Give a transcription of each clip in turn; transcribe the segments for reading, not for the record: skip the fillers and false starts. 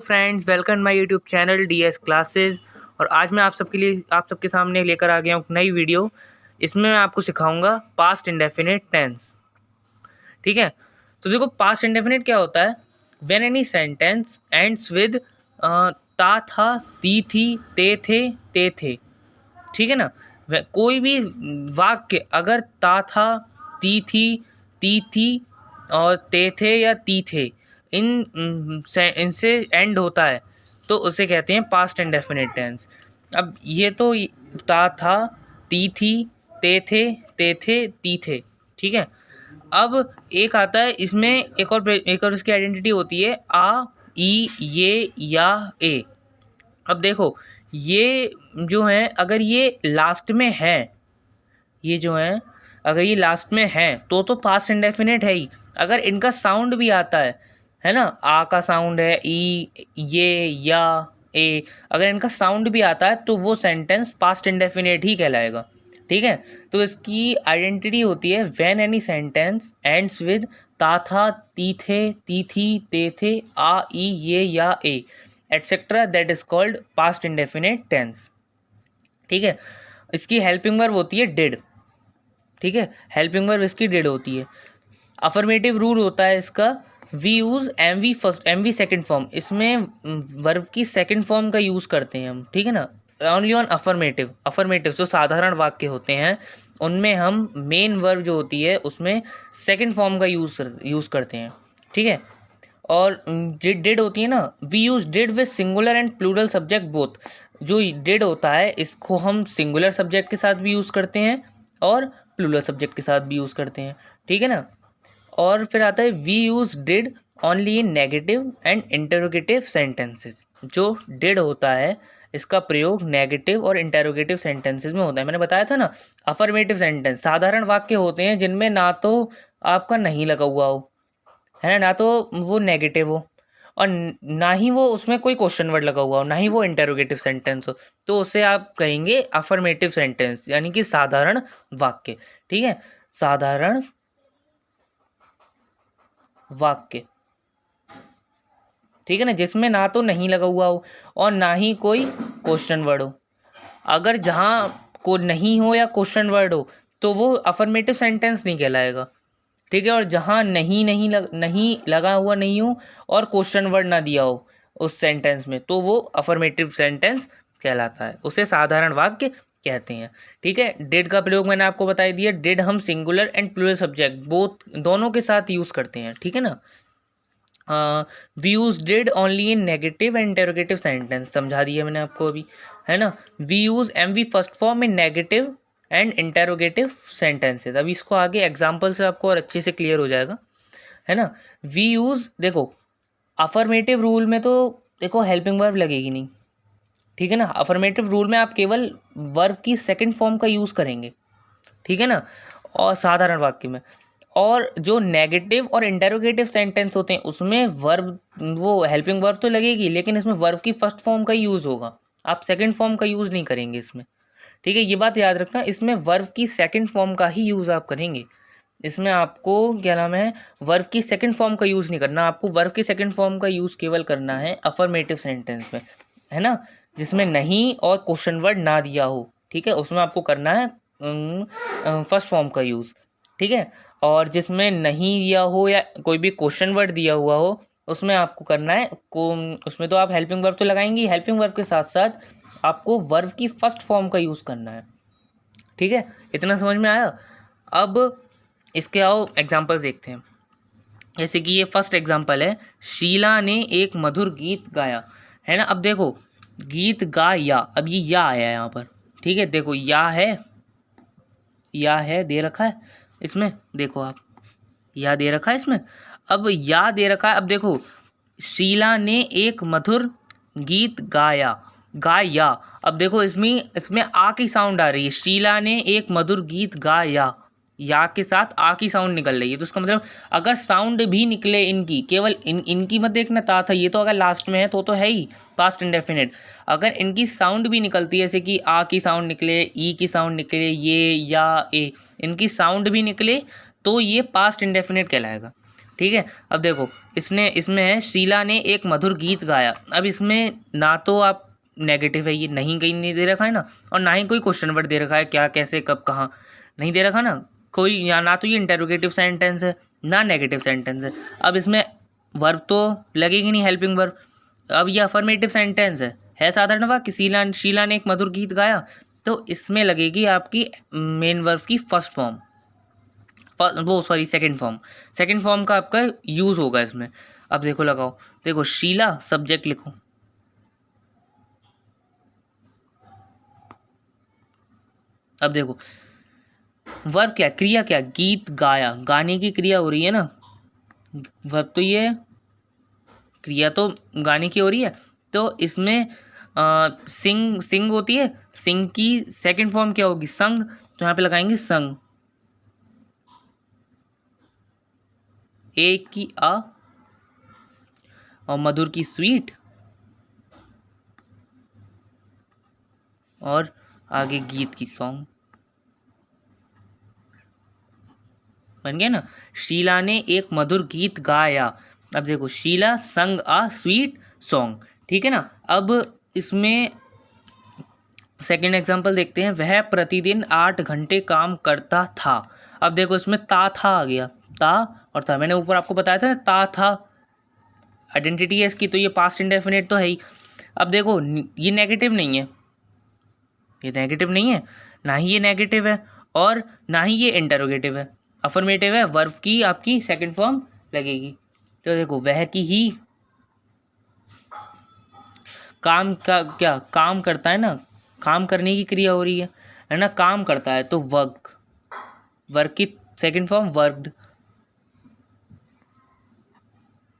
Friends, welcome my YouTube channel DS classes. और आज मैं आप सबके सामने लेकर आ गया हूँ नई वीडियो। इसमें मैं आपको सिखाऊंगा पास्ट इंडेफिनिट टेंस। ठीक है, तो देखो पास्ट इंडेफिनिट क्या होता है। When any sentence ends with ता था, ती थी, ते थे। ठीक है ना। कोई भी वाक्य अगर ता था, ती थी और ते थे या ती थे इनसे एंड होता है तो उसे कहते हैं पास्ट इंडेफिनिट टेंस। अब ये तो ता था, ती थी, ते थे, ती थे। ठीक है। अब एक आता है इसमें एक और इसकी आइडेंटिटी होती है आ, ई, ये, या, ए। अब देखो ये जो है अगर ये लास्ट में है, ये जो है अगर ये लास्ट में है तो पास्ट इंडेफिनिट है ही। अगर इनका साउंड भी आता है ना, आ का साउंड है, ई, ये, या, ए, अगर इनका साउंड भी आता है तो वो सेंटेंस पास्ट इंडेफिनिट ही कहलाएगा। ठीक है। तो इसकी आइडेंटिटी होती है when any sentence ends with ता था, ती थे, ती थी, ते थे, आ, ई, ये, या, ए etcetera, that is called past indefinite tense. ठीक है। इसकी हेल्पिंग वर्ब होती है डिड। ठीक है, हेल्पिंग वर्ब इसकी डिड होती है। अफर्मेटिव रूल होता है इसका, we use M V second form. इसमें वर्ब की सेकेंड फॉर्म का यूज़ करते हैं हम। ठीक है ना। ओनली ऑन अफर्मेटिव जो साधारण वाक्य होते हैं उनमें हम मेन वर्ब जो होती है उसमें सेकेंड फॉर्म का यूज़ करते हैं। ठीक है। और डिड होती है ना, we use did with singular and plural subject both. जो डिड होता है इसको हम सिंगुलर सब्जेक्ट के साथ भी यूज़ करते हैं और प्लूरल सब्जेक्ट के साथ भी यूज़ करते हैं। ठीक है ना। और फिर आता है we use did only in negative and interrogative sentences. जो डिड होता है इसका प्रयोग नेगेटिव और इंटरोगेटिव सेंटेंसेस में होता है। मैंने बताया था ना, अफर्मेटिव सेंटेंस साधारण वाक्य होते हैं जिनमें ना तो आपका नहीं लगा हुआ हो, है ना तो वो नेगेटिव हो, और ना ही वो उसमें कोई क्वेश्चन वर्ड लगा हुआ हो, ना ही वो इंटरोगेटिव सेंटेंस हो, तो उसे आप कहेंगे अफर्मेटिव सेंटेंस, यानी कि साधारण वाक्य। ठीक है, साधारण वाक्य। ठीक है ना, जिसमें ना तो नहीं लगा हुआ हो और ना ही कोई क्वेश्चन वर्ड हो। अगर जहाँ को नहीं हो या क्वेश्चन वर्ड हो तो वो अफर्मेटिव सेंटेंस नहीं कहलाएगा। ठीक है। और जहाँ नहीं लगा हुआ नहीं हो और क्वेश्चन वर्ड ना दिया हो उस सेंटेंस में तो वो अफर्मेटिव सेंटेंस कहलाता है, उसे साधारण वाक्य कहते हैं। ठीक है। डिड का प्रयोग मैंने आपको बता दिया। डिड हम singular and plural subject both दोनों के साथ यूज़ करते हैं। ठीक है ना। We use did only in negative and interrogative sentence, समझा दिया मैंने आपको अभी, है ना। We use M V first form in negative and interrogative sentences. अभी इसको आगे एग्जाम्पल से आपको और अच्छे से क्लियर हो जाएगा, है ना। वी यूज, देखो अफर्मेटिव रूल में तो देखो हेल्पिंग वर्ब लगेगी नहीं। ठीक है ना। अफर्मेटिव रूल में आप केवल वर्ब की सेकंड फॉर्म का यूज़ करेंगे। ठीक है ना। और साधारण वाक्य में, और जो नेगेटिव और इंटरोगेटिव सेंटेंस होते हैं उसमें वर्ब, वो हेल्पिंग वर्ब तो लगेगी लेकिन इसमें वर्ब की फर्स्ट फॉर्म का यूज़ होगा, आप सेकंड फॉर्म का यूज़ नहीं करेंगे इसमें। ठीक है, ये बात याद रखना, इसमें वर्ब की सेकंड फॉर्म का ही यूज़ आप करेंगे। इसमें आपको क्या नाम है, वर्ब की सेकंड फॉर्म का यूज़ नहीं करना, आपको वर्ब की सेकंड फॉर्म का यूज़ केवल करना है अफर्मेटिव सेंटेंस में, है ना, जिसमें नहीं और क्वेश्चन वर्ड ना दिया हो। ठीक है, उसमें आपको करना है फर्स्ट फॉर्म का यूज़। ठीक है। और जिसमें नहीं दिया हो या कोई भी क्वेश्चन वर्ड दिया हुआ हो उसमें आपको करना है उसमें तो आप हेल्पिंग वर्ब तो लगाएंगे, हेल्पिंग वर्ब के साथ साथ आपको वर्ब की फर्स्ट फॉर्म का यूज़ करना है। ठीक है, इतना समझ में आया। अब इसके आओ एग्जांपल्स देखते हैं। जैसे कि ये फर्स्ट एग्जांपल है, शीला ने एक मधुर गीत गाया, है ना। अब देखो गीत गाया, अब ये या आया यहाँ पर। ठीक है, देखो या है दे रखा है इसमें, देखो आप या दे रखा है इसमें। अब या दे रखा है, अब देखो शीला ने एक मधुर गीत गाया। अब देखो इसमें आ की साउंड आ रही है, शीला ने एक मधुर गीत गाया, या के साथ आ की साउंड निकल रही है। तो इसका मतलब अगर साउंड भी निकले इनकी, केवल इनकी मत देखना ता था, ये तो अगर लास्ट में है तो है ही पास्ट इंडेफिनिट। अगर इनकी साउंड भी निकलती है, जैसे कि आ की साउंड निकले, ई की साउंड निकले, ये, या, ए, इनकी साउंड भी निकले तो ये पास्ट इंडेफिनिट कहलाएगा। ठीक है। अब देखो इसमें है शीला ने एक मधुर गीत गाया। अब इसमें ना तो आप नेगेटिव है, ये नहीं कहीं नहीं दे रखा है ना, और ना ही कोई क्वेश्चन वर्ड दे रखा है क्या कैसे कब कहाँ, नहीं दे रखा ना कोई, या ना तो ये इंटेरोगेटिव सेंटेंस है ना नेगेटिव सेंटेंस है। अब इसमें वर्ब तो लगेगी नहीं, हेल्पिंग वर्ब। अब ये अफर्मेटिव सेंटेंस है साधारण वाक्य, शीला ने एक मधुर गीत गाया, तो इसमें लगेगी आपकी मेन वर्ब की फर्स्ट फॉर्म, सेकंड फॉर्म का आपका यूज होगा इसमें। अब देखो लगाओ, देखो शीला सब्जेक्ट लिखो, अब देखो वर्ब क्या, क्रिया क्या, गीत गाया, गाने की क्रिया हो रही है ना, वर्ब तो ये क्रिया तो गाने की हो रही है, तो इसमें सिंग होती है, सिंग की सेकंड फॉर्म क्या होगी, संग, तो यहाँ पे लगाएंगे संग, एक की आ और मधुर की स्वीट, और आगे गीत की सॉन्ग, बन गया ना। शीला ने एक मधुर गीत गाया, अब देखो शीला संग आ स्वीट सॉन्ग, ठीक है ना। अब इसमें सेकंड एग्जांपल देखते हैं, वह प्रतिदिन 8 घंटे काम करता था। अब देखो इसमें ता था आ गया, ता और था, मैंने ऊपर आपको बताया था ना ता था आइडेंटिटी है इसकी, तो ये पास्ट इंडेफिनिट तो है ही। अब देखो ये नेगेटिव नहीं है, ये नेगेटिव नहीं है, ना ही ये नेगेटिव है और ना ही ये इंटरोगेटिव है, अफर्मेटिव है, वर्ब की आपकी सेकंड फॉर्म लगेगी। तो देखो वह की ही काम का क्या काम करता है ना, काम करने की क्रिया हो रही है ना, काम करता है, तो वर्क, वर्क की सेकंड फॉर्म वर्क्ड,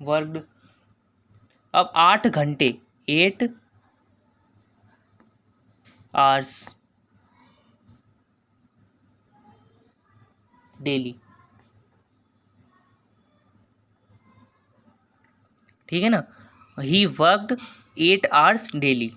वर्क्ड। अब 8 घंटे 8 आवर्स डेली, ठीक है ना, ही वर्कड 8 आवर्स डेली,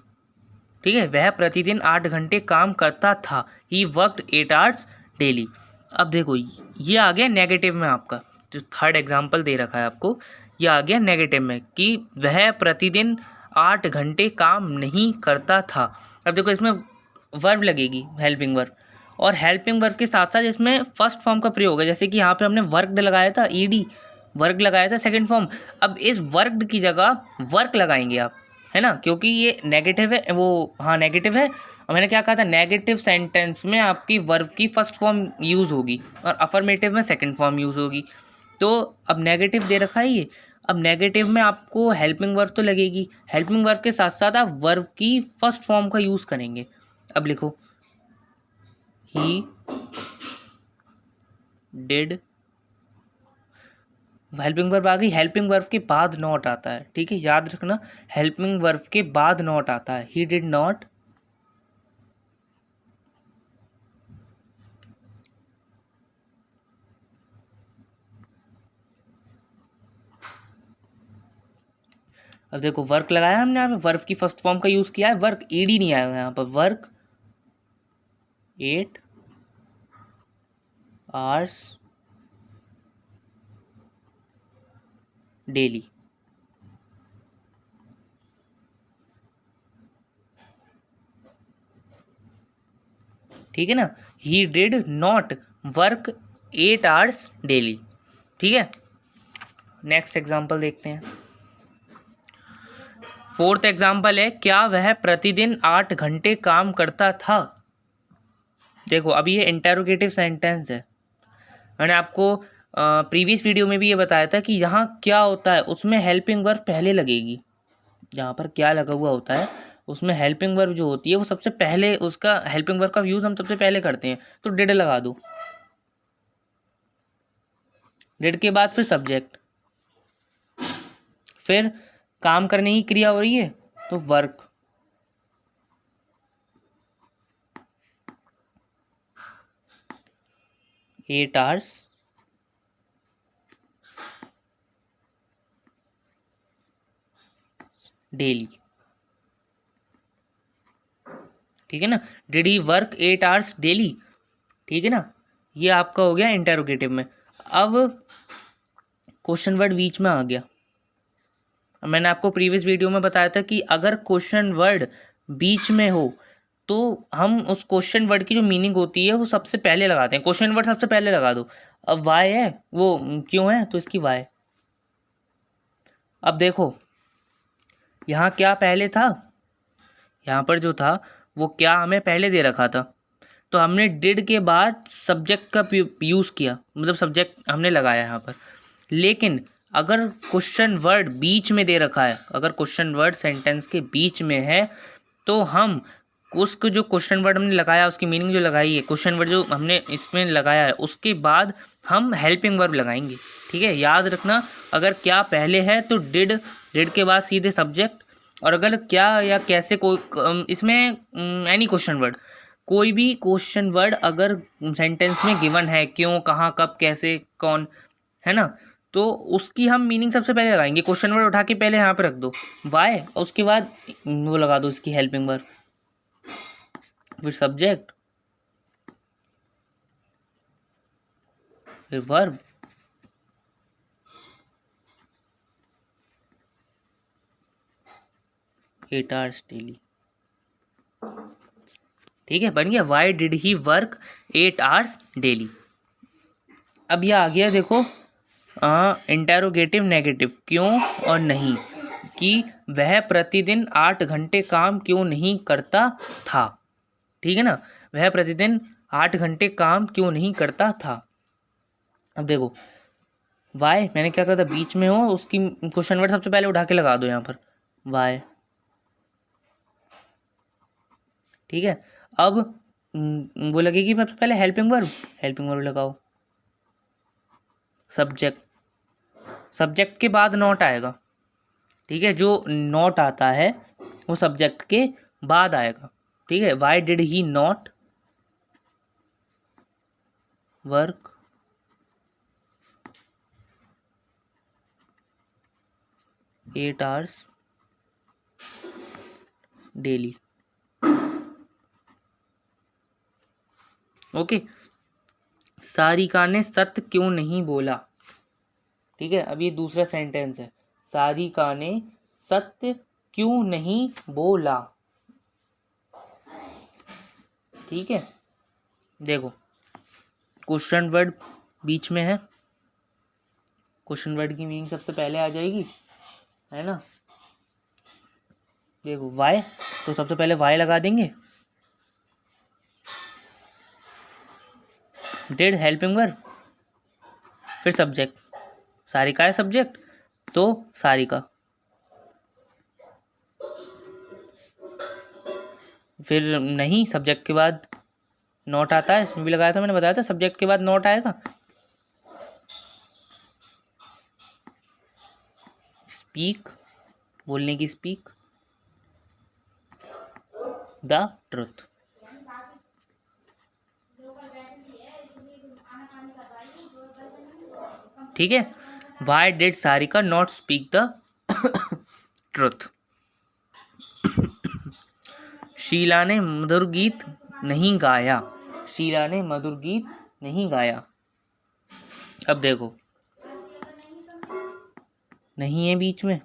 ठीक है, वह प्रतिदिन 8 घंटे काम करता था, ही वर्कड 8 आवर्स डेली। अब देखो ये आ गया नेगेटिव में, आपका जो थर्ड एग्जांपल दे रखा है आपको, ये आ गया नेगेटिव में कि वह प्रतिदिन 8 घंटे काम नहीं करता था। अब देखो इसमें वर्ब लगेगी, हेल्पिंग वर्ब, और हेल्पिंग वर्ब के साथ साथ इसमें फर्स्ट फॉर्म का प्रयोग है, जैसे कि यहाँ पे हमने वर्कड लगाया था, ईडी वर्क लगाया था सेकंड फॉर्म। अब इस वर्कड की जगह वर्क लगाएंगे आप, है ना, क्योंकि ये नेगेटिव है, वो हाँ नेगेटिव है, और मैंने क्या कहा था, नेगेटिव सेंटेंस में आपकी वर्ब की फर्स्ट फॉर्म यूज़ होगी और अफर्मेटिव में सेकंड फॉर्म यूज़ होगी। तो अब नेगेटिव दे रखा है ये, अब नेगेटिव में आपको हेल्पिंग वर्ब तो लगेगी, हेल्पिंग वर्ब के साथ साथ आप वर्ब की फर्स्ट फॉर्म का यूज़ करेंगे। अब लिखो ही डिड, हेल्पिंग वर्ब आ गई, हेल्पिंग वर्ब के बाद नॉट आता है, ठीक है, याद रखना, हेल्पिंग वर्ब के बाद नॉट आता है, ही डिड नॉट अब देखो वर्क लगाया हमने, यहाँ पे वर्ब की फर्स्ट फॉर्म का यूज किया है, वर्क ईडी नहीं आएगा यहाँ पर, वर्क 8 आवर्स डेली, ठीक है ना, he did not work 8 hours daily, ठीक है। नेक्स्ट एग्जाम्पल देखते हैं, फोर्थ एग्जाम्पल है, क्या वह प्रतिदिन 8 घंटे काम करता था। देखो अभी ये इंटेरोगेटिव सेंटेंस है, मैंने आपको प्रीवियस वीडियो में भी ये बताया था कि यहाँ क्या होता है, उसमें हेल्पिंग वर्ब पहले लगेगी, जहाँ पर क्या लगा हुआ होता है उसमें हेल्पिंग वर्ब जो होती है वो सबसे पहले, उसका हेल्पिंग वर्ब का यूज़ हम सबसे पहले करते हैं, तो डिड लगा दो, डिड के बाद फिर सब्जेक्ट, फिर काम करने की क्रिया हो रही है तो वर्क, 8 आवर्स डेली, ठीक है ना, did he work 8 hours daily, ठीक है ना, ये आपका हो गया इंटेरोगेटिव में। अब क्वेश्चन वर्ड बीच में आ गया। मैंने आपको प्रीवियस वीडियो में बताया था कि अगर क्वेश्चन वर्ड बीच में हो तो हम उस क्वेश्चन वर्ड की जो मीनिंग होती है वो सबसे पहले लगाते हैं। क्वेश्चन वर्ड सबसे पहले लगा दो। अब वाई है, वो क्यों है तो इसकी वाई। अब देखो यहाँ क्या पहले था, यहाँ पर जो था वो क्या हमें पहले दे रखा था, तो हमने डिड के बाद सब्जेक्ट का यूज़ किया, मतलब सब्जेक्ट हमने लगाया यहाँ पर। लेकिन अगर क्वेश्चन वर्ड बीच में दे रखा है, अगर क्वेश्चन वर्ड सेंटेंस के बीच में है, तो हम उसको जो क्वेश्चन वर्ड हमने लगाया उसकी मीनिंग जो लगाई है, क्वेश्चन वर्ड जो हमने इसमें लगाया है, उसके बाद हम हेल्पिंग वर्ब लगाएंगे। ठीक है, याद रखना, अगर क्या पहले है तो डिड, डिड के बाद सीधे सब्जेक्ट, और अगर क्या या कैसे कोई इसमें एनी क्वेश्चन वर्ड, कोई भी क्वेश्चन वर्ड अगर सेंटेंस में गिवन है, क्यों, कहाँ, कब, कैसे, कौन, है ना, तो उसकी हम मीनिंग सबसे पहले लगाएंगे। क्वेश्चन वर्ड उठा के पहले यहाँ पे रख दो वाई, और उसके बाद वो लगा दो इसकी हेल्पिंग वर्ब, फिर सब्जेक्ट, फिर वर्ब, 8 hours डेली। ठीक है, बन गया why did he work 8 hours daily. अब यह आ गया देखो इंटेरोगेटिव नेगेटिव, क्यों और नहीं, कि वह प्रतिदिन 8 घंटे काम क्यों नहीं करता था। ठीक है ना, वह प्रतिदिन 8 घंटे काम क्यों नहीं करता था। अब देखो वाई मैंने क्या कहा था, बीच में हो, उसकी क्वेश्चन वर्ड सबसे पहले उठा के लगा दो यहाँ पर वाई। ठीक है, अब वो लगेगी सबसे पहले हेल्पिंग वर्ब, हेल्पिंग वर्ब लगाओ, सब्जेक्ट, सब्जेक्ट के बाद नॉट आएगा। ठीक है, जो नॉट आता है वो सब्जेक्ट के बाद आएगा। ठीक है, why did he not work 8 hours daily. Okay, Sarika ने सत्य क्यों नहीं बोला। ठीक है, अब ये दूसरा सेंटेंस है, सारिका ने सत्य क्यों नहीं बोला। ठीक है, देखो क्वेश्चन वर्ड बीच में है, क्वेश्चन वर्ड की मीनिंग सबसे पहले आ जाएगी, है ना। देखो वाई, तो सबसे पहले वाई लगा देंगे, डिड हेल्पिंग वर्ब, फिर सब्जेक्ट, सारिका है सब्जेक्ट तो सारिका, फिर नहीं सब्जेक्ट के बाद नॉट आता है, इसमें भी लगाया था मैंने, बताया था सब्जेक्ट के बाद नॉट आएगा। स्पीक, बोलने की स्पीक, द ट्रुथ। ठीक है, why did Sarika not speak the truth. Sheela ने मधुर गीत नहीं गाया, शीला ने मधुर गीत नहीं गाया। अब देखो नहीं है बीच में,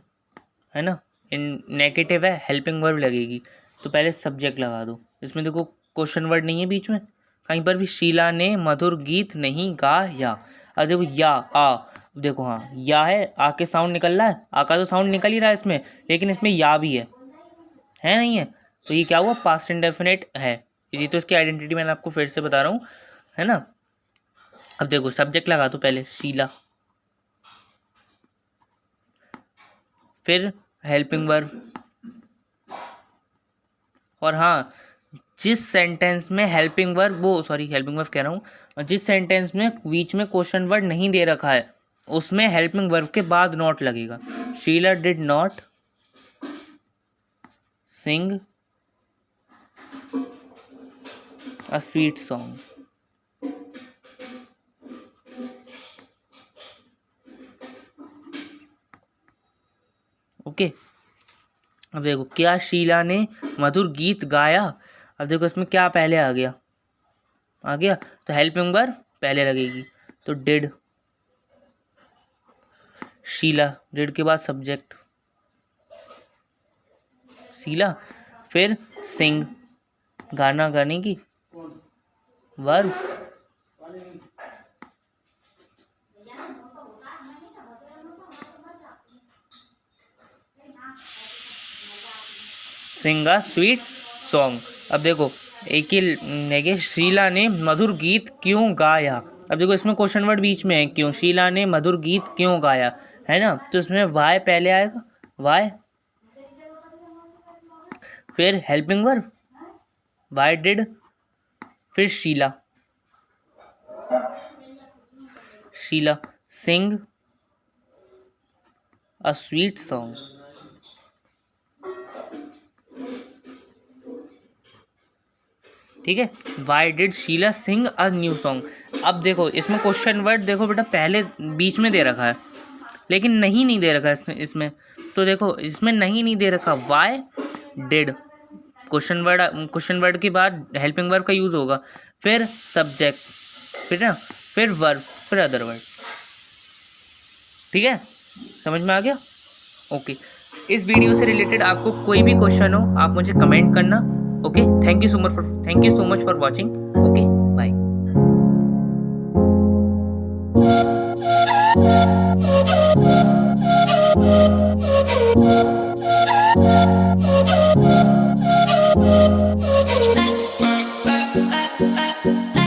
है ना, नेगेटिव है, हेल्पिंग वर्ब लगेगी, तो पहले सब्जेक्ट लगा दो। इसमें देखो क्वेश्चन वर्ड नहीं है बीच में कहीं पर भी, शीला ने मधुर गीत नहीं गाया। अब देखो या आ, देखो हाँ या है, आ के साउंड निकल रहा है, आ का तो साउंड निकल ही रहा है इसमें, लेकिन इसमें या भी है नहीं है, तो ये क्या हुआ, पास्ट इंडेफिनिट है। ये तो इसकी आइडेंटिटी मैंने आपको फिर से बता रहा हूँ, है ना। अब देखो सब्जेक्ट लगा दो पहले शीला, फिर हेल्पिंग वर्ब, और हाँ जिस सेंटेंस में हेल्पिंग वर्ब, वो सॉरी हेल्पिंग वर्ब कह रहा हूँ, जिस सेंटेंस में बीच में क्वेश्चन वर्ड नहीं दे रखा है उसमें हेल्पिंग वर्ब के बाद नॉट लगेगा। Sheela did not sing a sweet song. Okay, अब देखो क्या शीला ने मधुर गीत गाया। अब देखो इसमें क्या पहले आ गया, तो हेल्पिंग वर्ब पहले लगेगी, तो डिड, शीला, डिड के बाद सब्जेक्ट शीला, फिर सिंग, गाना गाने की, verb, sing a sweet song. अब देखो एक ही नेगे, शीला ने मधुर गीत क्यों गाया। अब देखो इसमें क्वेश्चन वर्ड बीच में है, क्यों, शीला ने मधुर गीत क्यों गाया, है ना, तो इसमें वाई पहले आएगा, वाई, फिर हेल्पिंग वर्ब, वाई डिड, फिर Sheela, Sheela sing a sweet song. ठीक है, why did Sheela sing a new song. अब देखो इसमें क्वेश्चन वर्ड देखो बेटा पहले बीच में दे रखा है, लेकिन नहीं दे रखा है इसमें। तो देखो इसमें नहीं दे रखा, वाई डिड, क्वेश्चन वर्ड के बाद हेल्पिंग वर्ब का यूज होगा, फिर सब्जेक्ट, फिर ना, फिर वर्ब, फिर अदर वर्ड। ठीक है, समझ में आ गया? ओके, इस वीडियो से रिलेटेड आपको कोई भी क्वेश्चन हो आप मुझे कमेंट करना। Okay, thank you so much for watching. Okay.